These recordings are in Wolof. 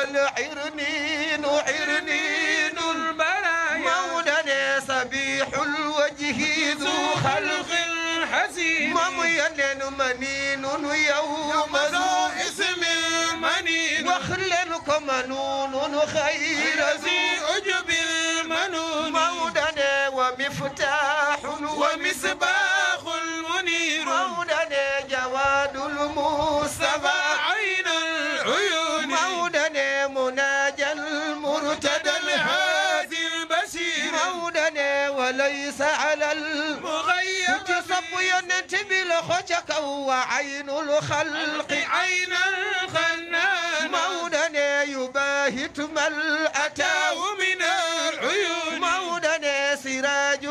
والعرنين عرنين البرايا مولنا صبيح الوجه ذو خلق حسين ممين منين يوم ذو اسم منين وخلنكم منون خير ذي عجب المنون مولنا ومفتاح ومصباح المنير مولنا جواد المصطفى عين العيون مولنا مناجى المرتدى الهادي البشير مولنا وليس على المغيب تصب ينتبه لخشك وعين الخلق عين الخنان مولنا يباهت من أتاه من العيون مولنا سراج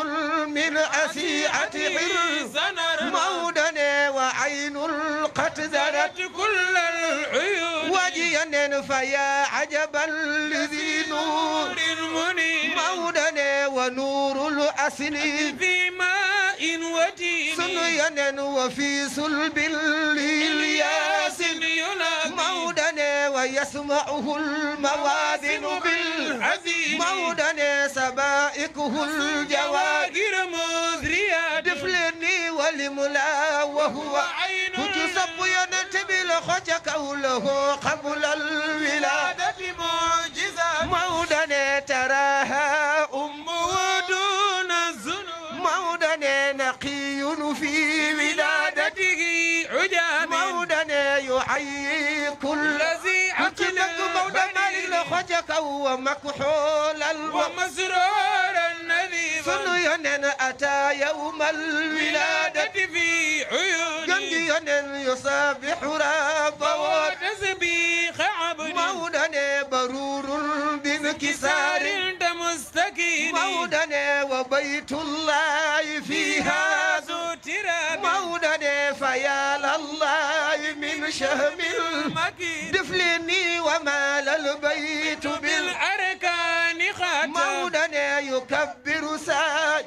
من أسيعة حرزنا مولنا وعين قد ذرت كل العيون وجيا فيا عجبا لذي نور منير مولنا ونور الأسن في ماء ودين سنيا وفي صلب الياس مولنا ويسمعه الموازن بالحزين مولنا سبائكه الجواهر مذريات دفلني ولملا وهو عين تصب ينتبه لخشك له قبل الولادة معجزة مولنا تراها دون الذنوب مولنا نقي في ولادته عجاب مولنا يحيي كل ذي عقل مولنا لخشك ومكحولا ومسرورا نذيبا سنيا أتى يوم الولادة في عيون جنجيا يصابح ربه وتسبيح عبد مولنا برور بانكسار مستكين مولنا وبيت الله فيها ذو تراب مولنا فيا لله من شهم المكين دفلني ومال البيت بالأركان خاتم مولنا يكبر ساج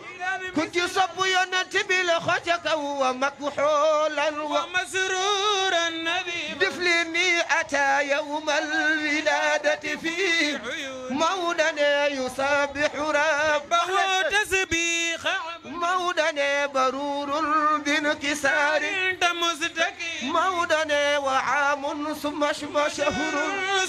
كنت صب ينتبه لخشك ومكحولا ومسرورا نذيبا دفلني أتى يوم الولادة فيه مولنا يسبح ربه تسبيح مولنا برور بانكسار مستكين مولنا وعام ثم شهر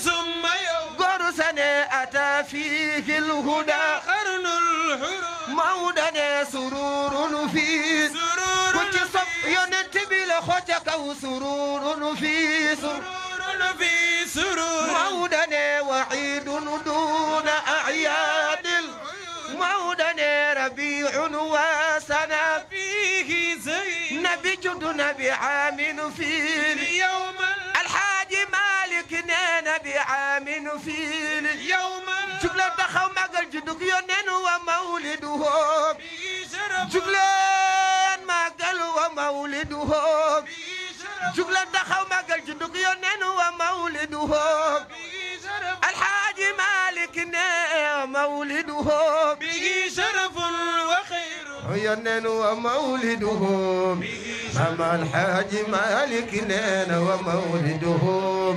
ثم يوم قرسنا أتى فيه الهدى قرن الحروب مولنا سرور في سرور كنت صف ينتبه لخوتك وسرور في سرور في سرور مولنا وعيد دون أعياد مولنا ربيع وسنة فيه زين نبي جد نبي عام فيه اليوم الحاج مالك نبي عام فيه اليوم جبلا دخو مقل جدك يونين ومولده جبلان مقل ومولده جبلا دخو مقل جدك يونين ومولده الحاج مالك ومولده به شرف وخير يونين ومولده أما الحاج مالك ومولده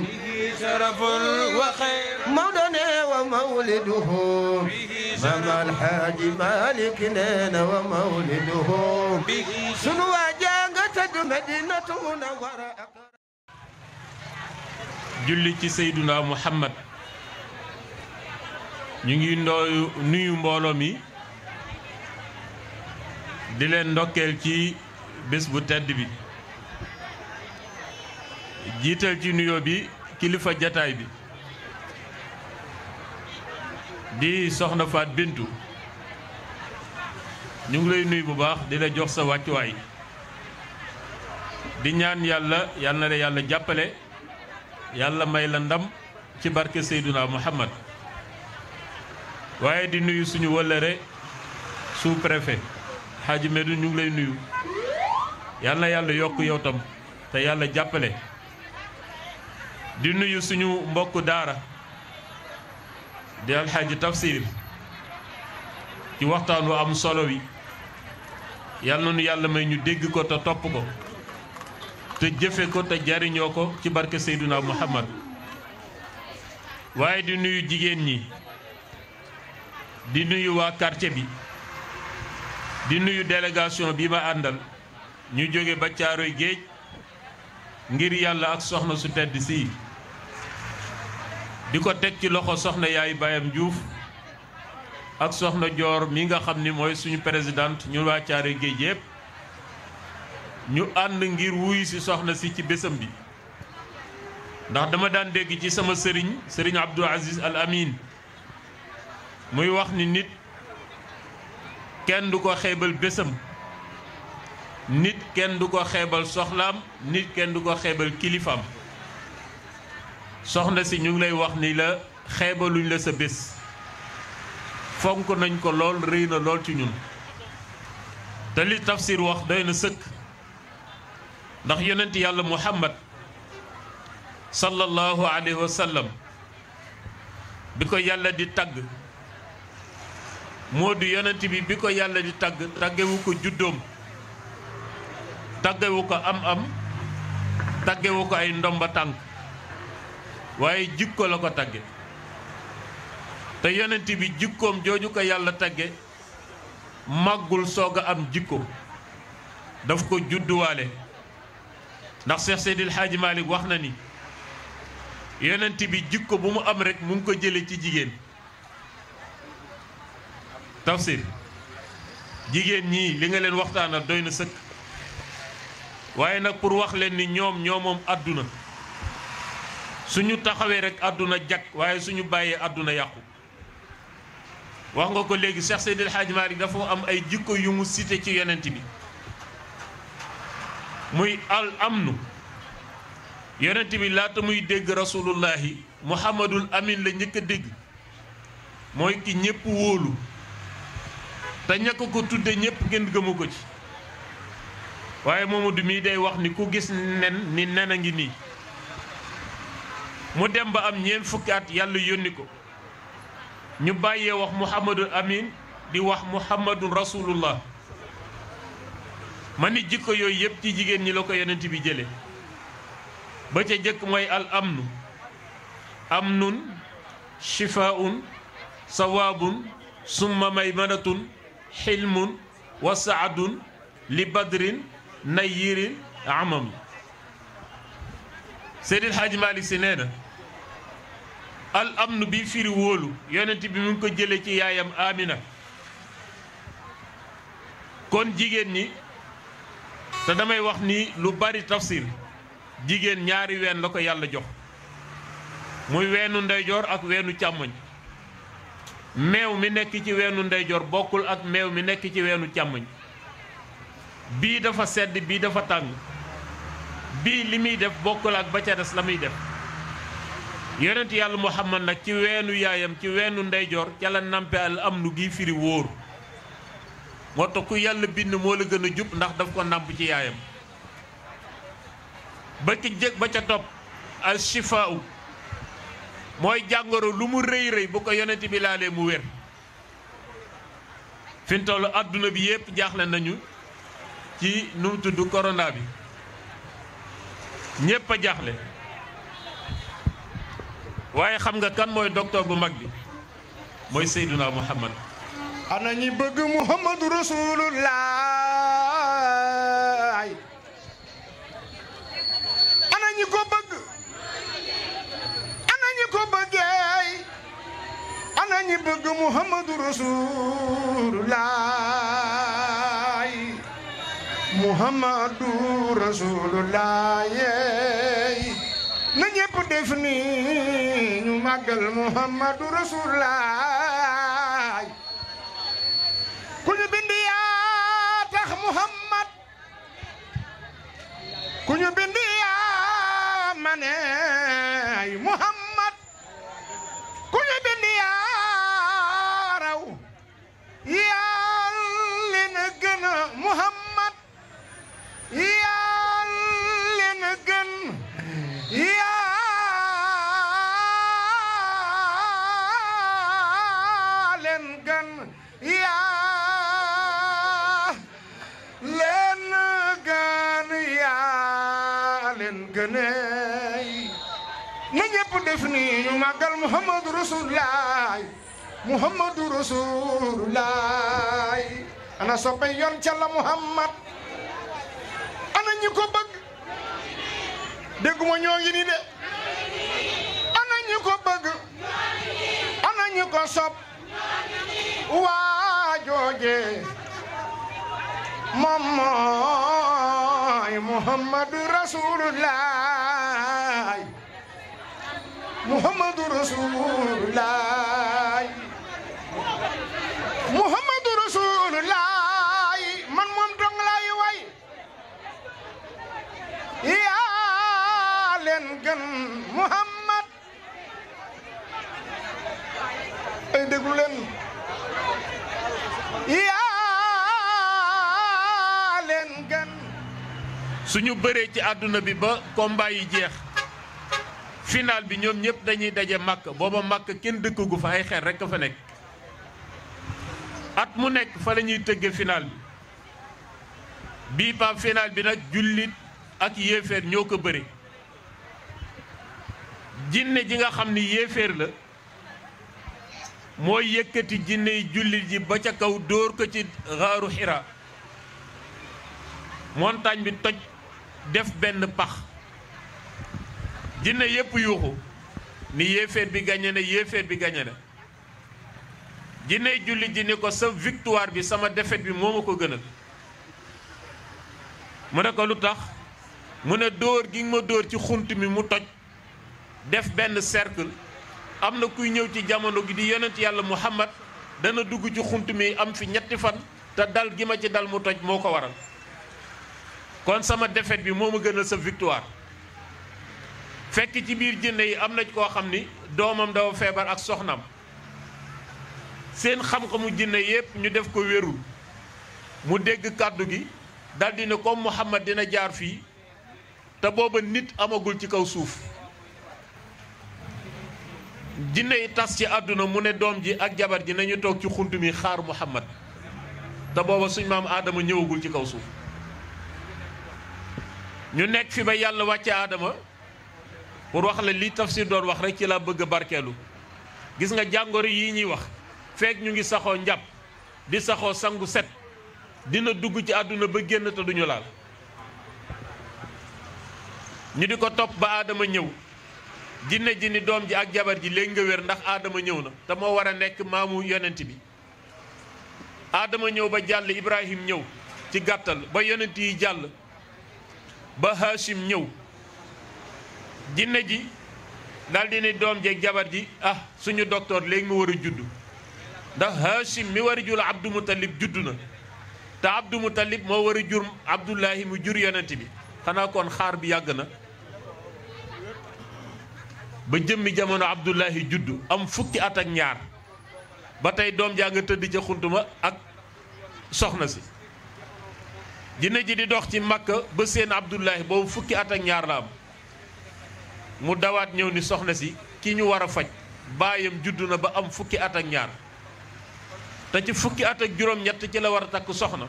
به شرف وخير مولنا ومولده أما الحاج مالك ومولده سنو جانغة مدينة منورة julli ci Seyduna Muhammad ñu ngi nuyu mbooloo mi di leen ndokkeel ci bés bu tedd bi jiital ci nuyoo bi kilifa jataay bi di soxna Faat Bintu ñu ngi lay nuyu bu baax di la jox sa wàccuwaay di ñaan yàlla na la yàlla jàppale yàlla may la ndam ci barke Seyduna Muhammad waaye di nuyu suñu wëllëre sous-préfet Hadji Medou ñu ngi lay nuyu yàlla na yàlla yokk yow tam te yàlla jàppale di nuyu suñu mbokku daara di alxaaji Tafsir ci waxtaan wu am solo wi yàlla na nu yàlla may ñu dégg ko te topp ko te jëfe ko te jariñoo ko ci barke Seyduna Muhammad waaye di nuyu jigéen ñi di nuyu waa quartier bi di nuyu délégation bi ma àndal ñu jóge ba Caaroy Géej ngir yàlla ak soxna su tedd si di ko teg ci loxo soxna yaay Bayam Diouf ak soxna Joor mi nga xam ni mooy suñu présidente ñu waa Caaroy Géej yépp ñu ànd ngir wuyu ci soxna si ci bésam bi ndax dama daan dégg ci sama sëriñ Abdou Aziz Al Amin muy wax ni nit kenn du ko xeebal bésam nit kenn du ko xeebal soxlaam nit kenn du ko xeebal kilifaam soxna si ñu ngi lay wax ni la xeebaluñ la sa bés fonk nañ ko lool rëy na lool ci ñun te li tafsir wax doy na sëkk ndax yonent yàlla Muhammad sallallahu alayhi wa sallam bi ko yàlla di tagg moo di yonent bi ko yàlla di tagg taggewu ko juddoom taggewu ko am-am taggewu ko ay ndomba tànk waaye jikko la ko tagge te yonent bi jikkoom jooju ko yàlla tagge màggul soog a am jikko daf ko judduwaale ndax Cheikh Seydil Hadji Malick wax na ni yonent bi jikko bu mu am rek mu ngi ko jële ci jigéen tafsir jigéen ñii li nga leen waxtaanal doy na sëkk waaye nag pour wax leen ni ñoom moom àdduna suñu taxawee rek àdduna jag waaye suñu bàyyee àdduna yàqu wax nga ko léegi Cheikh Seydil Hadji Malick dafa am ay jikko yu mu cité ci yonent bi muy al amnu yonent bi laata muy dégg rasulullahi muhammadul amin la njëkk a dégg mooy ki ñépp wóolu te ñàkk ko tudde ñépp ngeen gëmu ko ci waaye Mamadou mii day wax ni ku gis nen ni nen a ngi nii mu dem ba am ñeent fukki at yàlla yónni ko ñu bàyyee wax muhammadul amin di wax muhammadun rasulullah ma ni jikko yooyu yëpp ci jigéen ñi la ko yonent bi jële ba ca jëkk mooy al amnu amnun shifaun sawaabun summa maymanatun xilmun wa saadun li badrin nayirin amami Seydil Hadji Malick Sy nee na al amnu bi firi wóolu yonent bi mu ngi ko jële ci yaayam Amina kon jigéen ñi te damay wax ni lu bari tafsir jigéen ñaari ween la ko yàlla jox muy weenu ndeyjoor ak weenu càmmoñ meew mi nekk ci weenu ndeyjoor bokkul ak meew mi nekk ci weenu càmmoñ bii dafa sedd bii dafa tàng bii li muy def bokkul ak ba ca des la muy def yonent yàlla Muhammad nag ci weenu yaayam ci weenu ndeyjoor ca la nampe al amnu gi firi wóor moo tax ku yàlla bind moo la gën a jub ndax daf ko nàmp ci yaayam ba ci jëkk ba ca topp al shifaa'u mooy jàngoro lu mu rëy rëy bu ko yonent bi laalee mu wér fi mu toll adduna bi yépp jaaxle nañu ci nu mu tudd corona bi ñépp a jaaxle waaye xam nga kan mooy docteur bu mag bi mooy Seydina Muhammad ana ñi bëgg Muhammadu Rasulullah ana ñi ko bëgg ana ñi ko bëggee ana ñi bëgg Muhammadu Rasulullah Muhammadu Rasulullah na ñépp def ni ñu màggal Muhammadu Rasulullah ku ñu bind yaa tax Muhammad ku ñu bind yaa maneey Muhammad ku ñu bind yaa raw yaa leen gën Muhammad yaa leen gën yaa leen gën yaa na ñëpp def ni ñu màggal Muhammadu Rasulullah Muhammadu Rasulullah ana soppe yoon ca la Muhammad ana ñi ko bëgg dégguma ñoo ngi ni de ana ñi ko bëgg ana ñi ko sopp waa jooje moom mooy Muhammadu Rasulullah Muhammadu Rasulullah Muhammadu Rasulullah man moom dong laay way yaa leen gën Muhammad ay déglu leen yaa leen gën suñu bëree ci àdduna bi ba combat yi jeex final bi ñoom ñëpp dañuy daje màkk booba màkk kenn dëkkagu fa ay xeer rekk fa nekk at mu nekk fa la ñuy tëgge final bi bii pa final bi nag jullit ak yéeféer ñoo ko bëri jinne ji nga xam ni yéeféer la mooy yëkkati jinne yi jullit ji ba ca kaw dóor ko ci xaaru Hira montagne bi toj def benn pax jinne yépp yuuxu ni yéeféer bi gañe na yéeféer bi gañe na jinne jullit ji ni ko sa victoire bi sama défaite bi moo ma ko gënal mu ne ko lu tax mu ne dóor gi nga ma dóor ci xunt mi mu toj def benn cercle am na kuy ñëw ci jamono gi di yonent yàlla Muhammad dana dugg ci xunt mi am fi ñetti fan te dal gi ma ci dal mu toj moo ko waral kon sama défaite bi moo ma gënal sa victoire fekk ci biir jinne yi am na koo xam ni doomam dafa feebar ak soxnam seen xam-xamu jinne yépp ñu def ko wérul mu dégg kàddu gi daldi ne comme Muhammad dina jaar fii te booba nit amagul ci kaw suuf jinne yi tas ci àdduna mu ne doom ji ak jabar ji nañu toog ci xunt mi xaar Muhammad te booba suñ maam Aadama ñëwagul ci kaw suuf ñu nekk fi ba yàlla wàcce Aadama pour wax la li tafsir doon wax rek ci laa bëgg a barkeelu gis nga jàngoro yi ñuy wax fekk ñu ngi saxoo njàpp di saxoo sangu set dina dugg ci àdduna ba génn te duñu laal ñu di ko topp ba Aadama ñëw jinne ji ni doom ji ak jabar ji léegi nga wér ndax Aadama ñëw na te moo war a nekk maamu yonent bi Aadama ñëw ba jàll Ibrahim ñëw ci gàttal ba yonent yi jàll ba Hashim ñëw jinne ji daldi ni doom ji ak jabar ji ah suñu docteur léegi mu war a judd ndax Hashim mi war a jur Abdou Moutalib judd na te Abdou Moutalib moo war a jur Abdullahi mu jur yonent bi xanaa kon xaar bi yàgg na ba jëmmi jamono Abdullahi juddu am fukki at ak ñaar ba tey doom jaa nga tëdd ca xuntuma ak soxna si jinne ji di dox ci Makka ba seen Abdullahi boobu fukki at ak ñaar la am mu dawaat ñëw ni soxna si ki ñu war a faj baayam juddu na ba am fukki at ak ñaar te ci fukki at ak juróom-ñett ci la war a takk soxna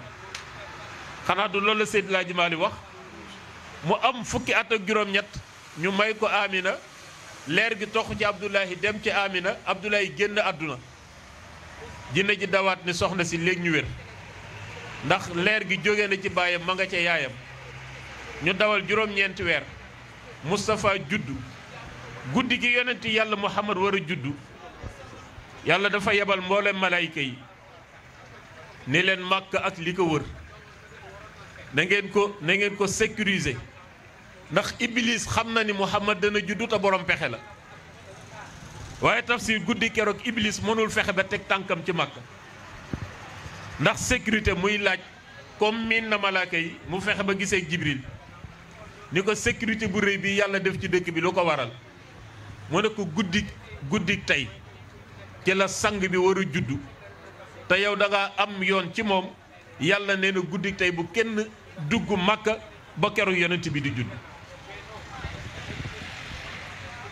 xanaa du loolu la Seydi Laaji Maalik wax mu am fukki at ak juróom-ñett ñu may ko Amina leer gi tox ci Abdullahi dem ci Amina Abdullahi génn àdduna jinne ji dawaat ni soxna si léegi ñu wér ndax leer gi jóge na ci baayam ma nga ca yaayam ñu dawal juróom-ñeenti weer Moustapha juddu guddi gi yonent yàlla Muhammad war a juddu yàlla dafa yebal mboolem malayka yi ni leen màkk ak li ko wër na ngeen ko sécuriser ndax Iblis xam na ni Muhammad dana juddu te borom pexe la waaye tafsir guddi keroog Iblis mënul fexe ba teg tànkam ci màkk ndax sécurité muy laaj comme miin na malaaka yi mu fexe ba gisee Jibril ni ko sécurité bu rëy bi yàlla def ci dëkk bi lu ko waral mu ne ko guddi tey ci la sang bi war a juddu te yow da nga am yoon ci moom yàlla nee na guddi tey bu kenn dugg Makka ba keroog yonent bi di judd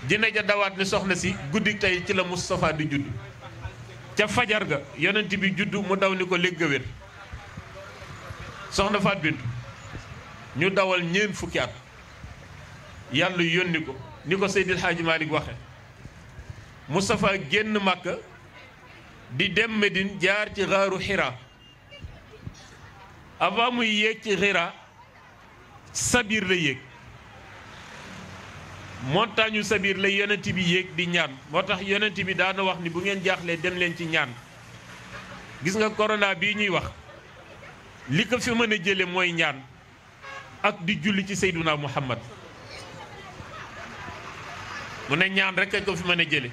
jinne ja dawaat ni soxna si guddi tey ci la Moustapha di judd ca fajar ga yonent bi judd mu daw ni ko léegi wér soxna Faat Bintu ñu dawal ñeent fukki at yàlla yónni ko ni ko Seydil Hadji Malick waxe Moustapha génn Màkka di dem Médine jaar ci xaaru Hira avant muy yéeg ci Hira Sabir la yéeg montagne Sabir la yonent bi yéeg di ñaan moo tax yonent bi daana wax ni bu ngeen jaaxlee dem leen ci ñaan gis nga corona bii ñuy wax li ko fi mën a jële mooy ñaan ak di julli ci Seyduna Muhammad mu ne ñaan rek a ko fi mën a jële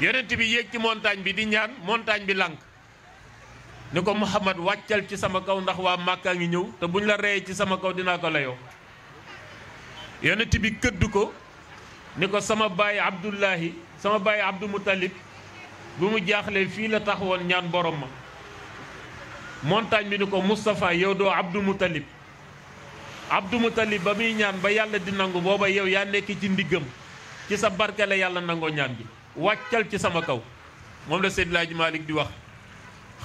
yonent bi yéeg ci montagne bi di ñaan montagne bi lànk ni ko Muhammad wàccal ci sama kaw ndax waa Màkkaa ngi ñëw te buñ la reyee ci sama kaw dinaa ko layoo yonent bi këdd ko ni ko sama baay Abdullahi sama baay Abdou Moutalib bu mu jaaxlee fii la taxawoon ñaan borom ma montagne bi ni ko Moustapha yow doo Abdou Moutalib Abdou Moutalib ba muy ñaan ba yàlla di nangu booba yow yaa nekk ci ndiggam ci sa barke la yàlla nangoo ñaan gi wàccal ci sama kaw moom la Seydil Hadji Malick di wax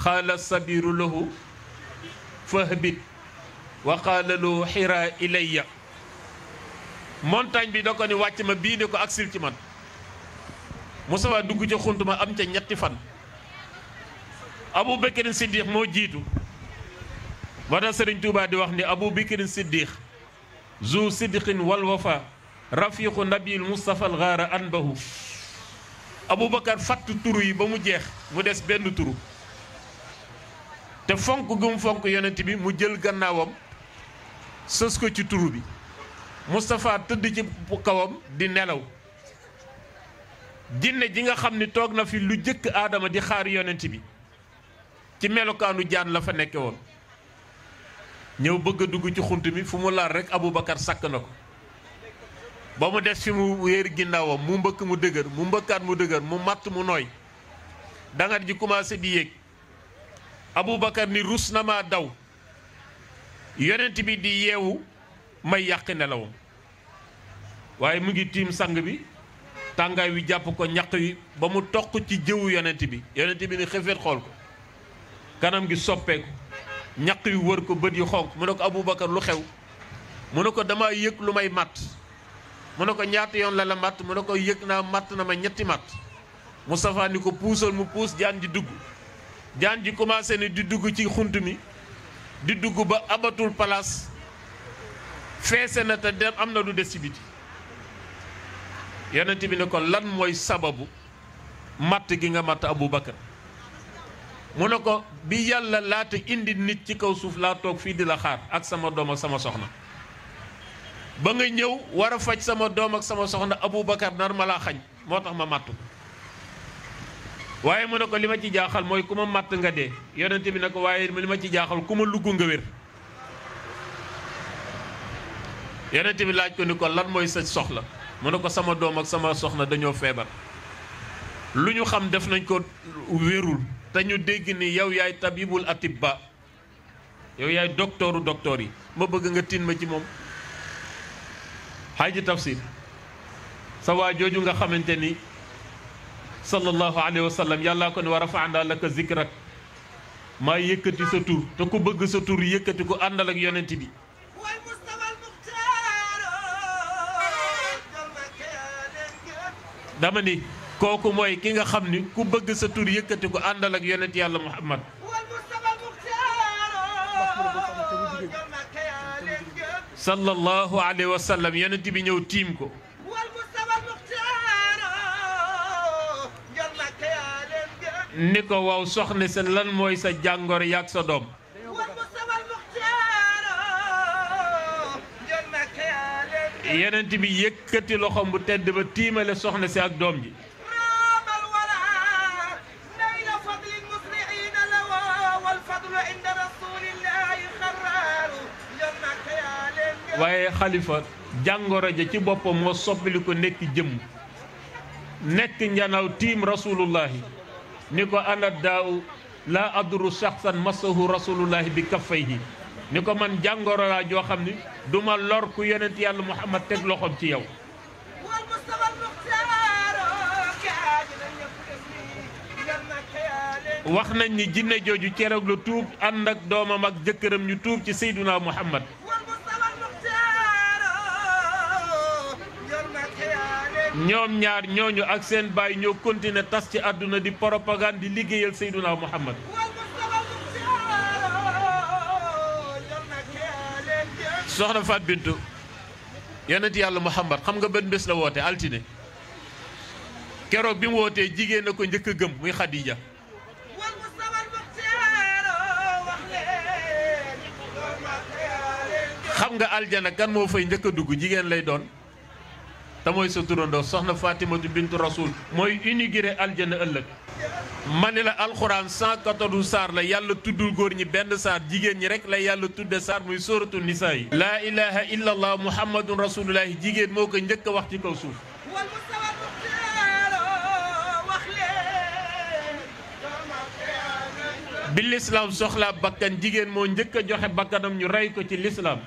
xaala sabiru lahu fahbit wa qaala lahu xira ilayya montagne bi da ko ni wàcc ma bii ne ko agsil ci man Moustapha dugg ca xunt ma am ca ñetti fan Abu Bakrin Siddiq moo jiitu moo tax Sëriñ Tuubaa di wax ni Abu Bakrin Siddiq zu siddiqin wal wafa rafiqu nabil Mustafa al gaara anbahu Aboubacar fatt turu yi ba mu jeex mu des benn turu te fonk gu mu fonk yonent bi mu jël gannaawam sës ko ci turu bi Moustapha tëdd ci kawam di nelaw jinne ji nga xam ni toog na fi lu jëkk aadama di xaar yonent bi ci melokaanu jaan la fa nekke woon ñëw bëgg a dugg ci xunt mi fu mu laal rek Aboubacar sakk na ko ba mu des fi mu wéer ginnaawam mu mbëkk mu dëgër mu mbëkkaat mu dëgër mu matt mu nooy dangat ji commencé di yéeg Aboubacar ni rus na maa daw yonent bi di yeewu may yàq nelawam waaye mu ngi tiim sang bi tàngaay wi jàpp ko ñaq wi ba mu toq ci jëwu yonent bi ni xefeet xool ko kanam gi soppeeku ñaq wi wër ko bët yu xonq mu ne ko Aboubacar lu xew mu ne ko dama yëg lu may matt mu ne ko ñaata yoon la matt mu ne ko yëg naa matt na ma ñetti matt Moustapha ni ko puusal mu puus jaan ji dugg jaan ji commencé ni di dugg ci xunt mi di dugg ba amatul place feese na te dem am na lu des ci biti yonent bi ne ko lan mooy sababu matt gi nga matt Aboubacar mu ne ko bi yàlla laata indi nit ci kaw suuf laa toog fii di la xaar ak sama doom ak sama soxna ba nga ñëw war a faj sama doom ak sama soxna Aboubacar nar ma laa xañ moo tax ma matt waaye mu ne ko li ma ci jaaxal mooy ku ma matt nga dee yonent bi ne ko waaye li ma ci jaaxal ku ma lugg nga wér yonent bi laaj ko ni ko lan mooy sa soxla mu ne ko sama doom ak sama soxna dañoo feebar lu ñu xam def nañ ko wérul te ñu dégg ni yow yaay tabibul atibba yow yaay doktooru doktoor yi ma bëgg nga tin ma ci moom Haaji Tafsir sa waa jooju nga xamante ni sallallahu alayhi wa sallam yàllaa ko ne wa rafa'naa laka zikrak maa yëkkati sa tur te ku bëgg sa tur yëkkati ko àndal ak yonent bi dama ni kooku mooy ki nga xam ni ku bëgg sa tur yëkkati ko àndal ak yonent yàlla Muhammad sallallahu alayhi wa sallam yonent bi ñëw tiim ko ni ko waaw soxna sa lan mooy sa jàngoro yaag sa doom yonent bi yëkkati loxoom bu tedd ba tiimale soxna si ak doom ji waaye xalifa jàngoro ja ci boppam moo soppali ko nekk jëmm nekk njanaaw tiim rasulullahi ni ko ana daaw laa aduru shaxsan masahu rasulullahi bi kaffayhi ni ko man jàngoro laa joo xam ni duma lor ku yonent yàlla Muhammad teg loxoom ci yow wax nañ ni jinne jooju keroog la tuub ànd ak doomam ak jëkkëram ñu tuub ci Seyduna Muhammad ñoom ñaar ñooñu ak seen baay ñoo continuer tas ci àdduna di propagande di liggéeyal Seyduna Muhammad soxna Fat Bintu yonent yàlla Muhammad xam nga benn bés la woote altine keroog bi mu wootee jigéen na ko njëkk a gëm muy Khadija xam nga aljana kan moo fay njëkk a dugg jigéen lay doon te mooy sa turandoo soxna Fatimatu bintu Rasul mooy inauguré aljana ëllëg ma ne la alxuraan 114 saar la yàlla tuddul góor ñi benn saar jigéen ñi rek la yàlla tudde saar muy sóoratu nisaa yi laa ilaha illa allah muhammadun rasulullahi jigéen moo ko njëkk a wax ci kaw suuf bi lislaam soxlaa bakkan jigéen moo njëkk a joxe bakkanam ñu rey ko ci lislaam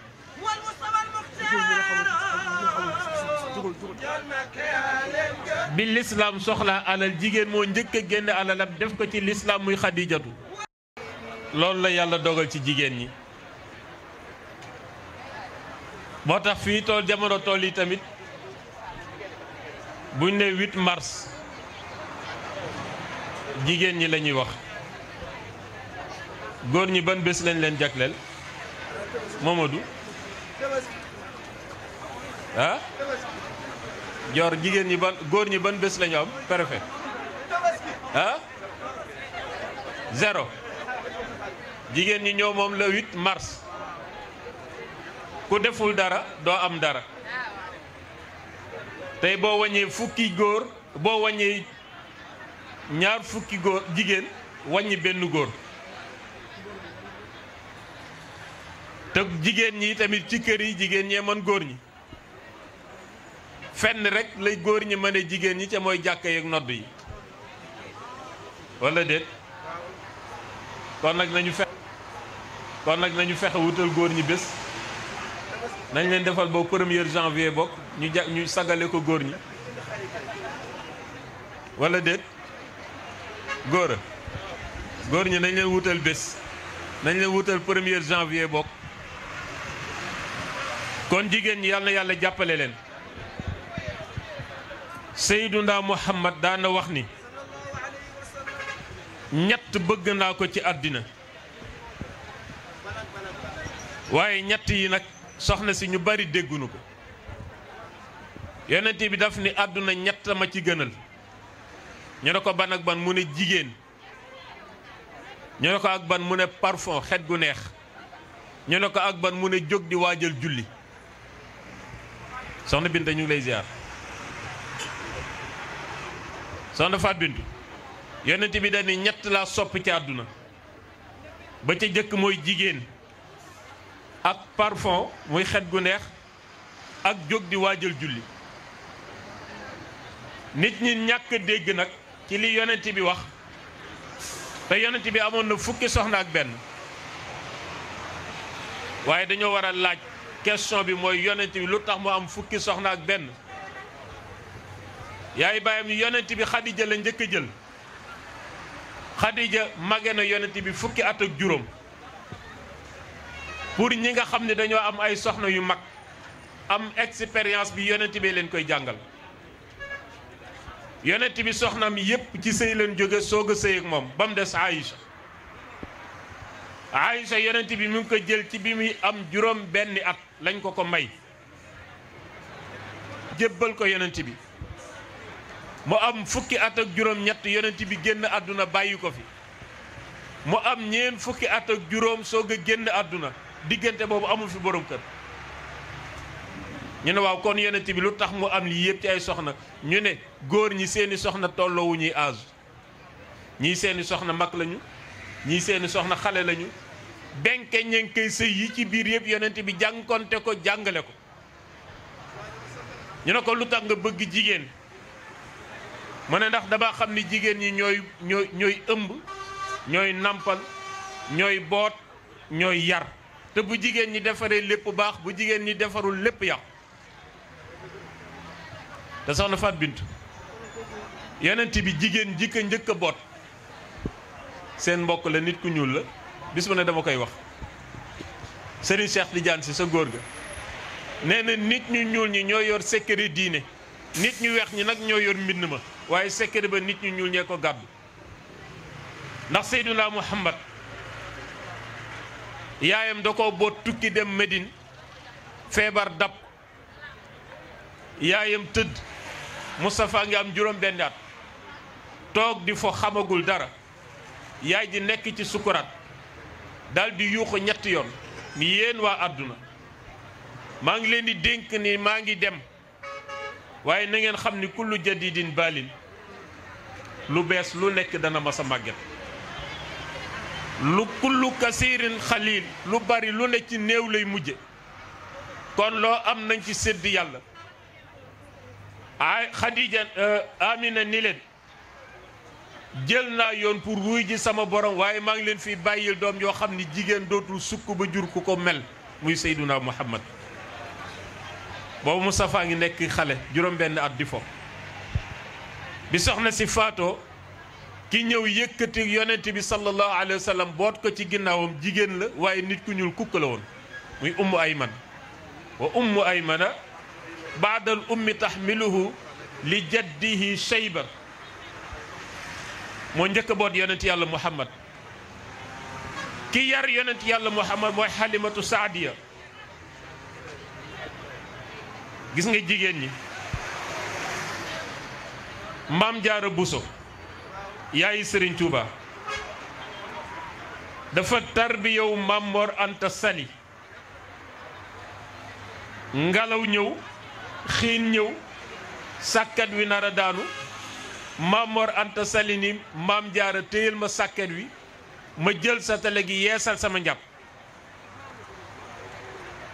bi lislaam soxlaa alal jigéen moo njëkk a génne alalam def ko ci lislaam muy xadijatu loolu la yàlla dogal ci jigéen ñi moo tax fii tool jamono tool yi tamit buñ ne 8 mars jigéen ñi la ñuy wax góor ñi ban bés lañ leen jagleel Mamadou ah Joor jigéen ñi ban góor ñi ban bés lañu am préfet ah 0 jigéen ñi ñoo moom le 8 mars ku deful dara doo am dara tey boo wàññee fukki góor boo wàññee ñaar fukki góor jigéen wàññi benn góor te jigéen ñi tamit ci kër yi jigéen ñee mën góor ñi fenn rek lay góor ñi mën a jigéen ñi ca mooy jàkka yeeg nodd yi walla déet kon nag nañu fexe wutal góor ñi bés nañ leen defal ba 1er janvier bokk ñu sagale ko góor ñi walla déet góor ñi nañ leen wutal bés nañ leen wutal 1er janvier bokk kon jigéen ñi yàlla na yàlla jàppale leen Seyduna Muhammad daana wax ni ñett bëgg naa ko ci àddina waaye ñett yi nag soxna si ñu bari déggunu ko yonent bi daf ni àdduna ñett ma ci gënal ñu ne ko ban ak ban mu ne jigéen ñu ne ko ak ban mu ne parfum xet gu neex ñu ne ko ak ban mu ne jóg di waajal julli soxna Binta ñu ngi lay ziar soxna Faat Bintu yonent bi dañ ni ñett laa sopp ci àdduna ba ca jëkk mooy jigéen ak parfum muy xet gu neex ak jóg di waajal julli nit ñi ñàkk dégg nag ci li yonent bi wax te yonent bi amoon na fukki soxna ak benn waaye dañoo war a laaj question bi mooy yonent bi lu tax mu am fukki soxna ak benn yaay bàyyam yonent bi Xadija la njëkk a jël Xadija mage na yonent bi fukki at ak juróom pour ñi nga xam ne dañoo am ay soxna yu mag am expérience bi yonent bi leen koy jàngal yonent bi soxnaam yépp ci sëy leen jóge soog a sëy ak moom ba mu des Aïcha yonent bi mu ngi ko jël ci bi muy am juróom benni at lañ ko may jébbal ko yonent bi mu am fukki at ak juróom ñett yonent bi génn àdduna bàyyi ko fi mu am ñeen fukki at ak juróom soog a génn àdduna diggante boobu amul fi borom kër ñu ne waaw kon yonent bi lu tax mu am lii yëpp ci ay soxna ñu ne góor ñi seeni soxna tolloowu ñuy âge ñii seeni soxna mag lañu ñii seeni soxna xale lañu benke ñenkay sëy yi ci biir yëpp yonent bi jànkonte ko jàngale ko ñu ne ko lu tax nga bëgg jigéen mu ne ndax dama xam ni jigéen ñi ñooy ëmb ñooy nampal ñooy boot ñooy yar te bu jigéen ñi defaree lépp baax bu jigéen ñi defarul lépp yàqu te soxna Faat Bintu yonent bi jigéen jikko njëkk a boot seen mbokk la nit ku ñuul la bis bu ne dama koy wax Serigne Cheikh Tidiane si sa góor ga nee na nit ñu ñuul ñi ñoo yor secret diine nit ñu weex ñi nag ñoo yor mbind ma waaye secret ba nit ñu ñuul ñee ko gàddu ndax Seydina Muhammad yaayam da ko boot tukki dem Medine feebar dab yaayam tëdd Moustapha ngi am juróom benn at toog di fo xamagul dara yaay ji nekk ci sukuraat dal di yuuxu ñetti yoon ni yéen waa àdduna maa ngi leen di dénk ni maa ngi dem waaye na ngeen xam ni kullu jadidin balin lu bees lu nekk dana ma sa màgget lu kullu kasirin xalil lu bari lu ne ci néew lay mujje kon loo am nañ ci sédd yàlla ay Xadija Amina ni leen jël naa yoon pour wuy ji sama borom waaye maa ngi leen fi bàyyil doom yoo xam ni jigéen dootul sukk ba jur ku ko mel muy Seyduna Muhammad boobu Moustapha ngi nekk xale juróom benn at di fo bi soxna si faatoo ki ñëw yëkkati yonent bi sallallahu alayhi wa sallam boot ko ci ginnaawam jigéen la waaye nit ku ñuul kukk la woon muy ummu ayman wa ummu aymana baadal ummi taxmiluhu li jaddihi shayba moo njëkk a boot yonent yàlla muhammad ki yar yonent yàlla muhammad mooy xalimatu saadiya gis nga jigéen ñi maam jaara buso yaayi sëriñ Tuuba dafa tarbiyaw Maam Mor Anta Sali ngelaw ñëw xiin ñëw sàkkat wi nar a daanu Maam Mor Anta Sali ni maam jaara téyel ma sàkkat wi ma jël sa tale gi yeesal sama njàpp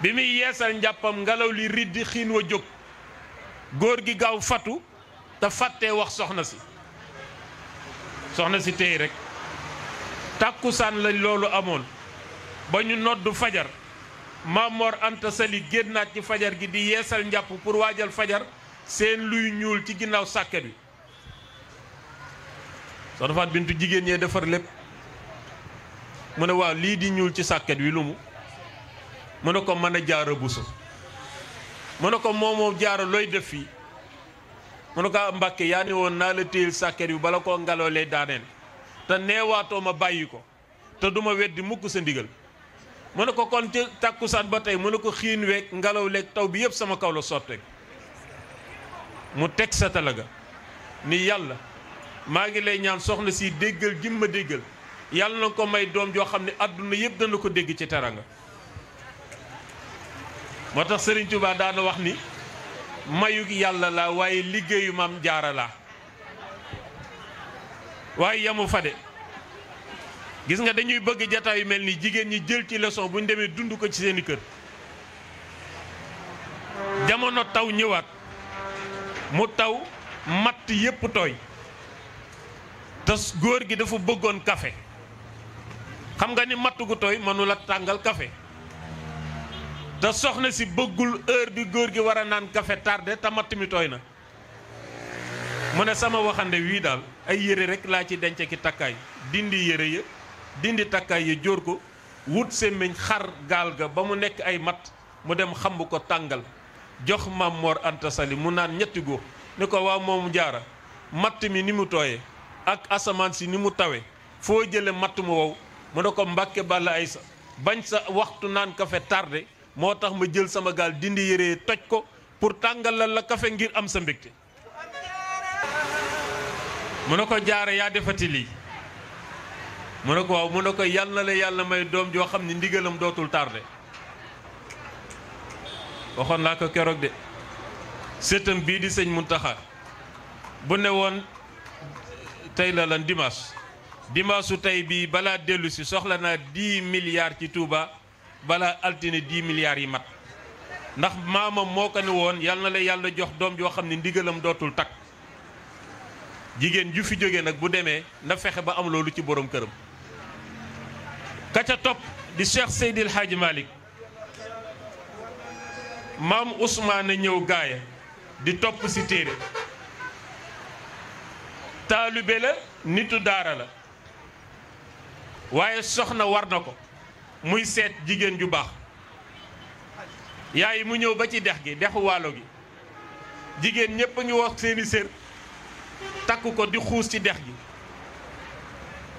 bi muy yeesal njàppam ngelaw li riddi xiin wa jóg góor gi gaaw fatu te fàttee wax soxna si tey rek tàkkusaan la loolu amoon ba ñu noddu fajar Maam Mor Anta Sali génnaat ci fajar gi di yeesal njàpp pour waajal fajar seen luy ñuul ci ginnaaw sàkket wi Soxna Faat Bintu jigéen ñee defar lépp mu ne waaw lii di ñuul ci sàkket wi lu mu ne ko mën a jaara buso mu ne ko moomoo jaara looy def fii mu ne ko Mbàkke yaa ne woon naa la téyel sàkket wi bala koo ngelaw lay daaneel te neewaatoo ma bàyyi ko te duma weddi mukk sa ndigal mu ne ko kon ci tàkkusaan ba tey mu ne ko xiin weeg ngelaw leeg taw bi yëpp sama kaw la sotteeg mu teg sa talaga ni yàlla maa ngi lay ñaan soxna si déggal gim ma déggal yàlla na ko may doom joo xam ne àdduna yëpp dana ko dégg ci teranga moo tax Sëriñ Tuubaa daana wax ni mayug yàlla la waaye liggéeyu maam jaara la waaye yamu fa de gis nga dañuy bëgg jataay yu mel ni jigéen ñi jël ci leçon bu ñu demee dund ko ci seeni kër jamono taw ñëwaat mu taw matt yépp tooy te góor gi dafa bëggoon café xam nga ni matt gu tooy mënula tàngal café te soxna si bëggul heure bi góor gi war a naan café tardé te matt mi tooy na mu ne sama waxande wii daal ay yére rek laa ci denc ki takkaay dindi yére ya dindi takkaay ya jóor ko wut semmiñ xar gaal ga ba mu nekk ay matt mu dem xamb ko tàngal jox Maam Mor Anta Sali mu naan ñetti góox ni ko waaw moomu jaara matt mi ni mu tooyee ak asamaan si ni mu tawe foo jële matt mu wow mu ne ko Mbàkke Balla Aysa bañ sa waxtu naan café tardé moo tax ma jël sama gaal dindi yére toj ko pour tàngalal la café ngir am sa mbégte mu ne ko jaara yaa defati lii mu ne ko waaw mu ne ko yal na la yàlla may doom joo xam ne ndigalam dootul tardé waxoon naa ko keroog de sëtam bii di sëñ Muntaxa bu ne woon tey la lan dimanche su tey bii balaa dellu si soxla naa 10 milliards ci Touba balaa altine 10 milliards yi mat ndax maamam moo ko ne woon yal na la yàlla jox doom joo xam ne ndigalam dootul takk jigéen ju fi jóge nag bu demee na fexe ba am loolu ci borom këram ka ca topp di Cheikh Seydil Hadji Malick maam Ousmane ñëw gaaya di topp si téere taalibe la nitu daara la waaye soxna war na ko muy seet jigéen ju baax yaay mu ñëw ba ci dex gi dexu waalo gi jigéen ñépp a ngi wax seeni sér takk ko di xuus ci dex gi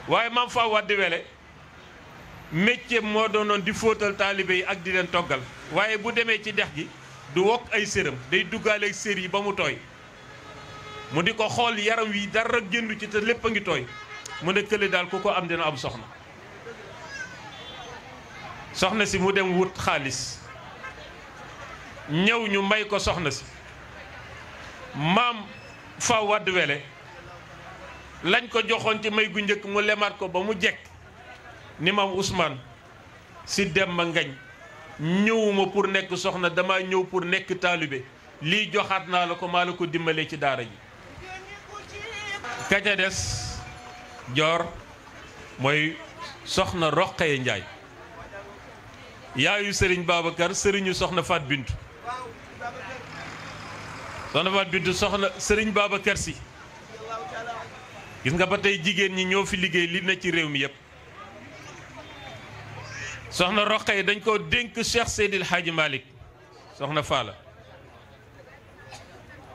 waaye maam fa Wade Wele métier moo doonoon di fóotal taalibe yi ak di leen toggal waaye bu demee ci dex gi du wokk ay séram day duggaale ak sér yi ba mu tooy mu di ko xool yaram wi dara génn ci te lépp a ngi tooy mu ne kële daal ku ko am dina am soxna soxna si mu dem wut xaalis ñëw ñu may ko soxna si maam fa Wade Wele lañ ko joxoon ci may gu njëkk mu lemaat ko ba mu jekk ni maam Ousmane si dem ma ngañ ñëwuma pour nekk soxna dama ñëw pour nekk taalibe lii joxaat naa la ko maa la ko dimbalee ci daara ji ka ca des joor mooy soxna Roqaya Njaay yaayu sëriñ Babacar sëriñu soxna Faat Bintu soxna Faat Bintu soxna sëriñ Babacar si gis nga ba tey jigéen ñi ñoo fi liggéey li na ci réew mi yépp soxna Roqaya dañ ko dénk Cheikh Seydil Hadji Malick soxna Faala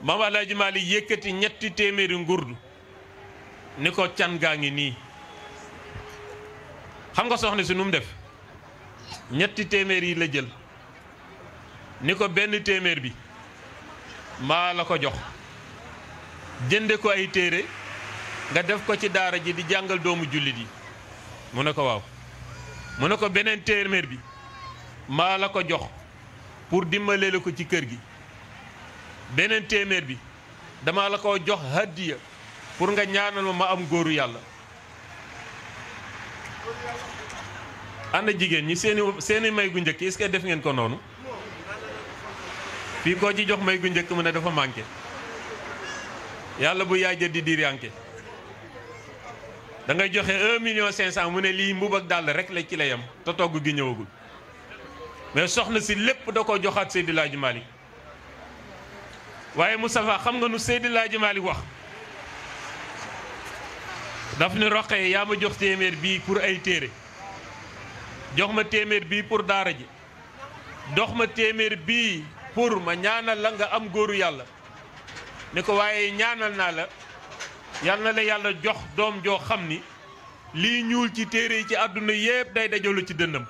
maam Alaaji Malick yëkkati 3 téeméeri ngurdu ni ko can gaa ngi nii xam nga soxna si nu mu def 3 téeméer yi la jël ni ko 1 téeméer bi maa la ko jox jënde ko ay téere nga def ko ci daara ji di jàngal doomu jullit yi mu ne ko waaw mu ne ko 1 téeméer bi maa la ko jox pour dimbalee la ko ci kër gi 1 téeméer bi dama la ko jox hadiya pour nga ñaanal ma am góoru yàlla ana jigéen ñi seeni may gu njëkk est-ce que def ngeen ko noonu fii koo ci jox may gu njëkk mu ne dafa manqué yàlla bu yaay jël di diir yanke da ngay joxe 1,5 million mu ne lii mbub ak dàll rek la ci la yam te togg gi ñëwagul mais soxna si lépp da ko joxaat Seydil Hadji Malick waaye Moustapha xam nga nu Seydil Hadji Malick wax daf ni Roqaya yaa ma jox téeméer bii pour ay téere jox ma téeméer bii pour daara ji dox ma téeméer bii pour ma ñaanal la nga am góoru yàlla ni ko waaye ñaanal naa la yal na la yàlla jox doom joo xam ni lii ñuul ci téere yi ci àdduna yépp day dajalu ci dënnam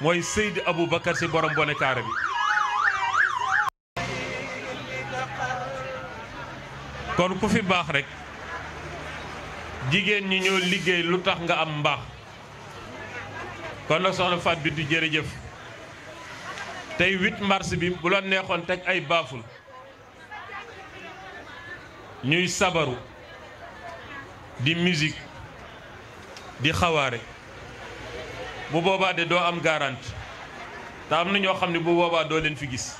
mooy Seydi Aboubacar si borom bone kaara bi kon ku fi baax rek jigéen ñi ñoo liggéey lu tax nga am mbaax kon nag soxna Faat Bintu jërëjëf tey 8 mars bi bu la neexoon teg ay baaful ñuy sabaru di musique di xawaare bu boobaa de doo am garanti te am na ñoo xam ne bu boobaa doo leen fi gis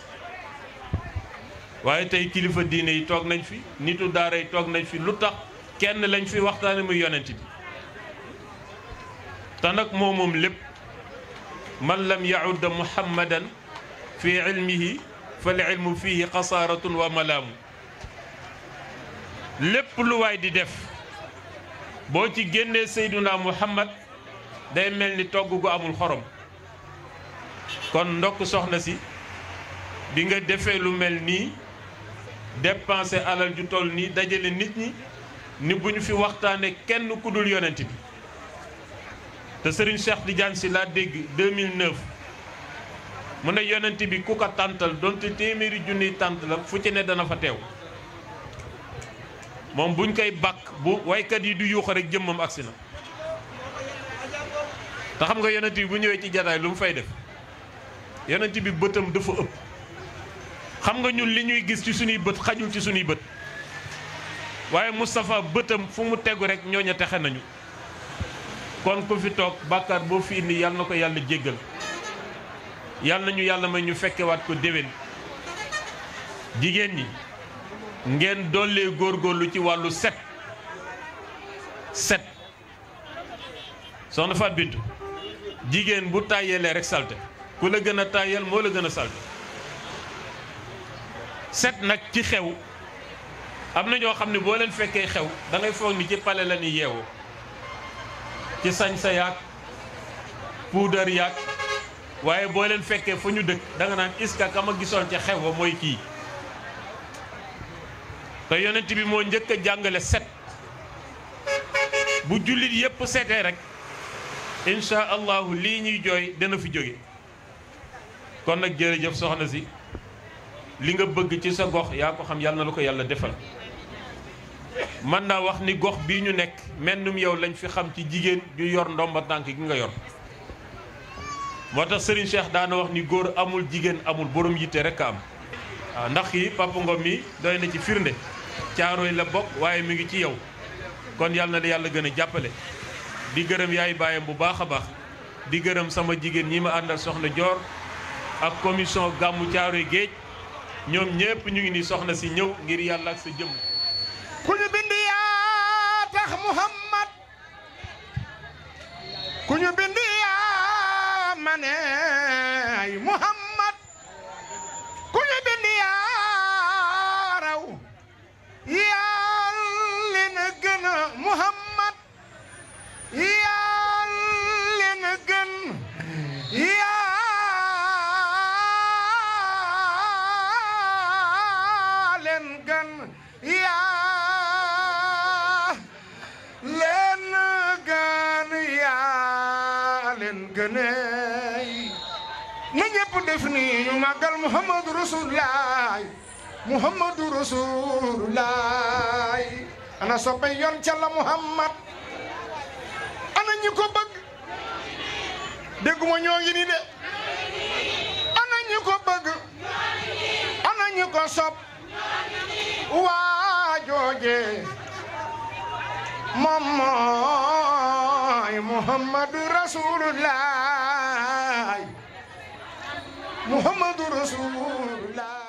waaye tey kilifa diine yi toog nañ fi nitu daara yi toog nañ fi lu tax kenn lañ fi waxtaane muy yonent bi te nag moom lépp man lam yaudda muhammadan fi ilmihi fal ilmu fihi xasaaratun wa malaamu lépp lu waay di def boo ci génnee Seyduna Muhammad day mel ni togg gu amul xorom kon ndokk soxna si bi nga defee lu mel nii dépenser alal ju toll nii dajale nit ñi ni bu ñu fi waxtaane kenn ku dul yonent bi te Serigne Cheikh Tidiane Sy laa dégg 2009 mu ne yonent bi ku ko tàntal donte téeméeri junniy tànt la fu ci ne dana fa teew moom buñ koy bàkk bu waykat yi du yuuxa rek jëmmam agsi na te xam nga yonent bi bu ñëwee ci jataay lu mu fay def yonent bi bëtam dafa ëpp xam nga ñun li ñuy gis ci suñuy bët xajul ci suñuy bët waaye Moustapha bëtam fu mu tegu rek ñooña texe nañu kon ku fi toog bàkkaar boo fi indi yàlla na ko yàlla jéggal yàlla nañu yàlla may ñu fekkewaat ko déwén jigéen ñi ngeen dollee góorgóorlu ci wàllu set soxna Faat Bintu jigéen bu tàyyeelee rek salte ku la gën a tàyyeel moo la gën a salte set nag ci xew am na ñoo xam ne boo leen fekkee xew da ngay foog ni ci pale la ni yeewoo ci sañsa yaag puudar yaag waaye boo leen fekkee fa ñu dëkk da nga naan iska ka ma gisoon ca xew wa mooy kii te yonent bi moo njëkk a jàngale set bu jullit yépp setee rek incha allahu lii ñuy jooy dana fi jóge kon nag jërëjëf soxna si li nga bëgg ci sa gox yaa ko xam yàlla na la ko yàlla defal man naa wax ni gox bii ñu nekk mennum yow lañ fi xam ci jigéen ju yor ndomba tànk gi nga yor moo tax Serigne Cheikh daana wax ni góor amul jigéen amul borom yitte rek a am waaw ndax yi Papa Ngom mi doy na ci firnde Caaroy la bokk waaye mi ngi ci yow kon yàlla na la yàlla gën a jàppale di gërëm yaay baayam bu baax a baax di gërëm sama jigéen ñi ma àndal soxna Dior ak commission gàmmu Caaroy géej ñoom ñépp ñu ngi ni soxna si ñëw ngir yàlla ak sa jëmm ku ñu bind yaa tax Muhammad ku ñu bind yaa maneey Muhammad ku ñu bind yaa raw yaa leen gën Muhammad yaa leen gën yaa leen gën yaa na ñépp def ni ñu màggal Muhammadu Rasulullah Muhammadu Rasulullah ana soppe yoon ca la Muhammad ana ñi ko bëgg dégguma ñoo ngi ni de ana ñi ko bëgg ana ñi ko sopp waa jooje moom mooy Muhammadu Rasulullah Muhammadu Rasulullah